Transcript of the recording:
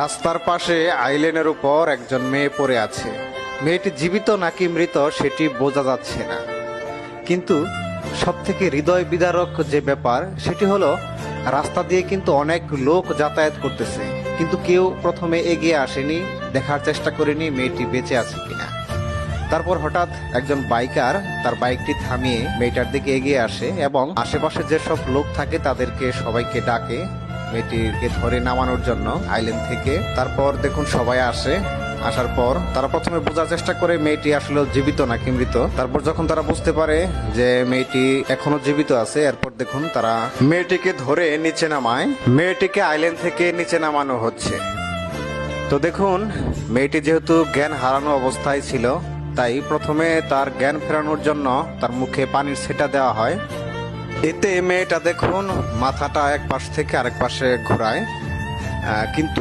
রাস্তার পাশে আইল্যান্ডের উপর একজন মেয়ে পড়ে আছে। মেয়েটি জীবিত নাকি মৃত সেটি বোঝা যাচ্ছে না, কিন্তু সবথেকে হৃদয় বিদারক যে ব্যাপার সেটি হলো রাস্তা দিয়ে কিন্তু অনেক লোক যাতায়াত করতেছে, কিন্তু কেউ প্রথমে এগিয়ে আসেনি, দেখার চেষ্টা করেনি মেয়েটি বেঁচে আছে কিনা। তারপর হঠাৎ একজন বাইকার তার বাইকটি থামিয়ে মেয়েটার দিকে এগিয়ে আসে এবং আশেপাশে যেসব লোক থাকে তাদেরকে সবাইকে ডাকে মেয়েটিকে ধরে নামানোর জন্য আইল্যান্ড থেকে। তারপর দেখুন সবাই আসে, আসার পর তারা প্রথমে বোঝার চেষ্টা করে মেয়েটি আসলে জীবিত নাকি মৃত। তারপর যখন তারা বুঝতে পারে যে মেয়েটি এখনো জীবিত আছে, এরপর দেখুন তারা মেয়েটিকে ধরে নিচে নামায়, মেয়েটিকে আইল্যান্ড থেকে নিচে নামানো হচ্ছে। তো দেখুন মেয়েটি যেহেতু জ্ঞান হারানো অবস্থায় ছিল, তাই প্রথমে তার জ্ঞান ফেরানোর জন্য তার মুখে পানির ছিটা দেওয়া হয়। এতে মেয়েটা দেখুন মাথাটা এক পাশ থেকে আরেক পাশে ঘোরায়, কিন্তু